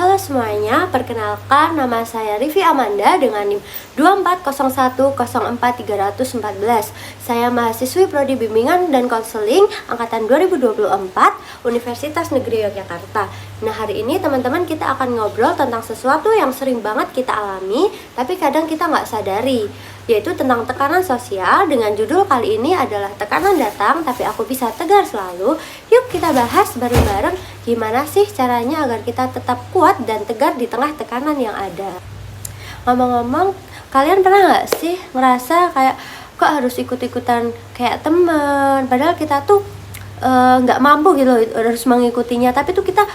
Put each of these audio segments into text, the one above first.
Halo semuanya, perkenalkan nama saya Rivi Amanda dengan NIM 2401043414. Saya mahasiswi Prodi Bimbingan dan Konseling angkatan 2024 Universitas Negeri Yogyakarta. Nah, hari ini teman-teman kita akan ngobrol tentang sesuatu yang sering banget kita alami tapi kadang kita nggak sadari, yaitu tentang tekanan sosial. Dengan judul kali ini adalah tekanan datang tapi aku bisa tegar selalu. Yuk kita bahas bareng-bareng gimana sih caranya agar kita tetap kuat dan tegar di tengah tekanan yang ada. Ngomong-ngomong, kalian pernah nggak sih ngerasa kayak kok harus ikut-ikutan kayak teman, padahal kita tuh nggak mampu gitu harus mengikutinya, tapi tuh kita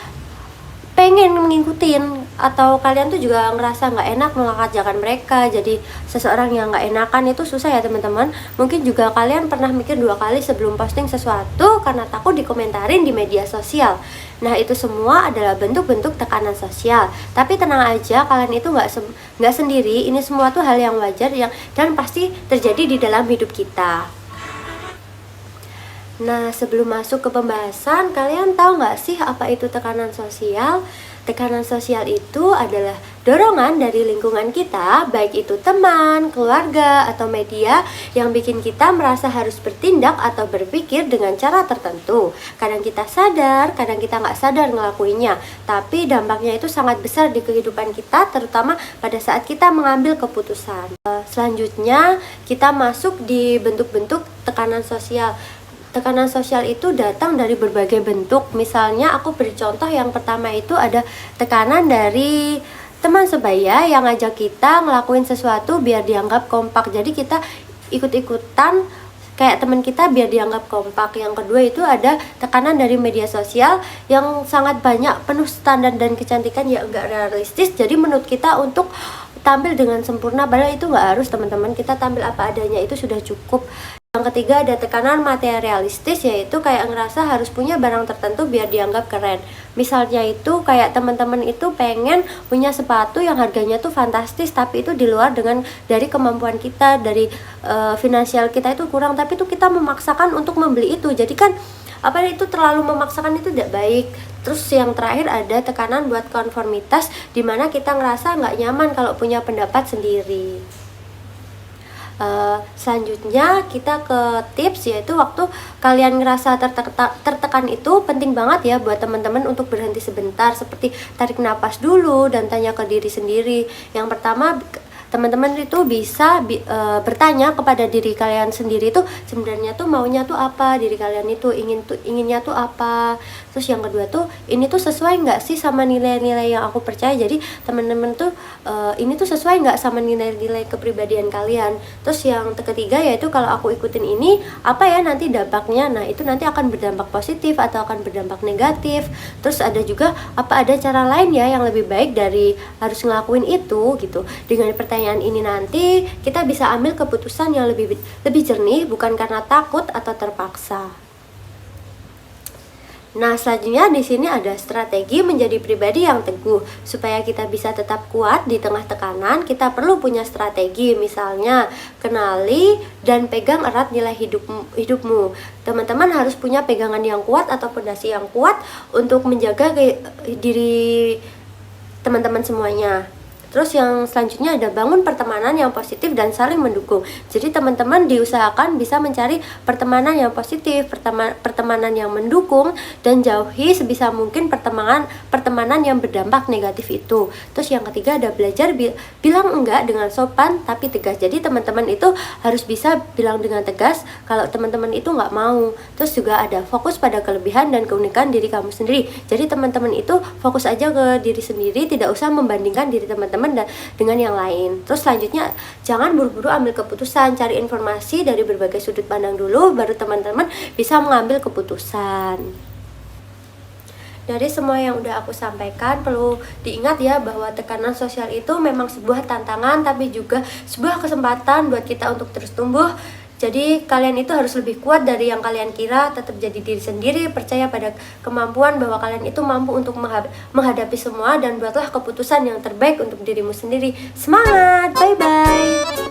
pengen ngikutin. Atau kalian tuh juga ngerasa nggak enak menolak ajakan mereka, jadi seseorang yang nggak enakan itu susah ya teman-teman. Mungkin juga kalian pernah mikir 2 kali sebelum posting sesuatu karena takut dikomentarin di media sosial. Nah, itu semua adalah bentuk-bentuk tekanan sosial. Tapi tenang aja, kalian itu nggak sendiri. Ini semua tuh hal yang wajar dan pasti terjadi di dalam hidup kita. Nah, sebelum masuk ke pembahasan, kalian tahu nggak sih apa itu tekanan sosial? Tekanan sosial itu adalah dorongan dari lingkungan kita, baik itu teman, keluarga, atau media, yang bikin kita merasa harus bertindak atau berpikir dengan cara tertentu. Kadang kita sadar, kadang kita nggak sadar ngelakuinnya, tapi dampaknya itu sangat besar di kehidupan kita, terutama pada saat kita mengambil keputusan. Selanjutnya, kita masuk di bentuk-bentuk tekanan sosial. Tekanan sosial itu datang dari berbagai bentuk. Misalnya aku beri contoh, yang pertama itu ada tekanan dari teman sebaya yang ngajak kita ngelakuin sesuatu biar dianggap kompak. Jadi kita ikut-ikutan kayak teman kita biar dianggap kompak. Yang kedua itu ada tekanan dari media sosial yang sangat banyak, penuh standar dan kecantikan yang enggak realistis. Jadi menurut kita untuk tampil dengan sempurna, padahal itu nggak harus teman-teman. Kita tampil apa adanya itu sudah cukup. Yang ketiga ada tekanan materialistis, yaitu kayak ngerasa harus punya barang tertentu biar dianggap keren. Misalnya itu kayak teman-teman itu pengen punya sepatu yang harganya tuh fantastis, tapi itu di luar dari kemampuan kita, dari finansial kita itu kurang, tapi itu kita memaksakan untuk membeli itu. Jadi kan itu terlalu memaksakan, itu tidak baik. Terus yang terakhir ada tekanan buat konformitas, dimana kita ngerasa nggak nyaman kalau punya pendapat sendiri. Selanjutnya kita ke tips, yaitu waktu kalian ngerasa tertekan itu penting banget ya buat teman-teman untuk berhenti sebentar, seperti tarik napas dulu dan tanya ke diri sendiri. Yang pertama, teman-teman itu bisa bertanya kepada diri kalian sendiri tuh sebenarnya tuh maunya tuh apa, diri kalian itu inginnya tuh apa. Terus yang kedua tuh, ini tuh sesuai nggak sih sama nilai-nilai yang aku percaya. Jadi teman-teman tuh ini tuh sesuai nggak sama nilai-nilai kepribadian kalian. Terus yang ketiga yaitu kalau aku ikutin ini apa ya nanti dampaknya. Nah, itu nanti akan berdampak positif atau akan berdampak negatif. Terus ada juga apa ada cara lain ya yang lebih baik dari harus ngelakuin itu gitu. Dengan pertanyaan ini nanti kita bisa ambil keputusan yang lebih jernih, bukan karena takut atau terpaksa. Nah, selanjutnya di sini ada strategi menjadi pribadi yang teguh. Supaya kita bisa tetap kuat di tengah tekanan, kita perlu punya strategi. Misalnya, kenali dan pegang erat nilai hidupmu. Teman-teman harus punya pegangan yang kuat atau fondasi yang kuat untuk menjaga diri teman-teman semuanya. Terus yang selanjutnya ada bangun pertemanan yang positif dan saling mendukung. Jadi teman-teman diusahakan bisa mencari pertemanan yang positif, pertemanan yang mendukung, dan jauhi sebisa mungkin pertemanan yang berdampak negatif itu. Terus yang ketiga ada belajar bilang enggak dengan sopan tapi tegas. Jadi teman-teman itu harus bisa bilang dengan tegas kalau teman-teman itu nggak mau. Terus juga ada fokus pada kelebihan dan keunikan diri kamu sendiri. Jadi teman-teman itu fokus aja ke diri sendiri, tidak usah membandingkan diri teman-teman dengan yang lain. Terus selanjutnya jangan buru-buru ambil keputusan, cari informasi dari berbagai sudut pandang dulu, baru teman-teman bisa mengambil keputusan. Dari semua yang udah aku sampaikan, perlu diingat ya bahwa tekanan sosial itu memang sebuah tantangan tapi juga sebuah kesempatan buat kita untuk terus tumbuh. Jadi kalian itu harus lebih kuat dari yang kalian kira, tetap jadi diri sendiri, percaya pada kemampuan bahwa kalian itu mampu untuk menghadapi semua, dan buatlah keputusan yang terbaik untuk dirimu sendiri. Semangat, bye-bye!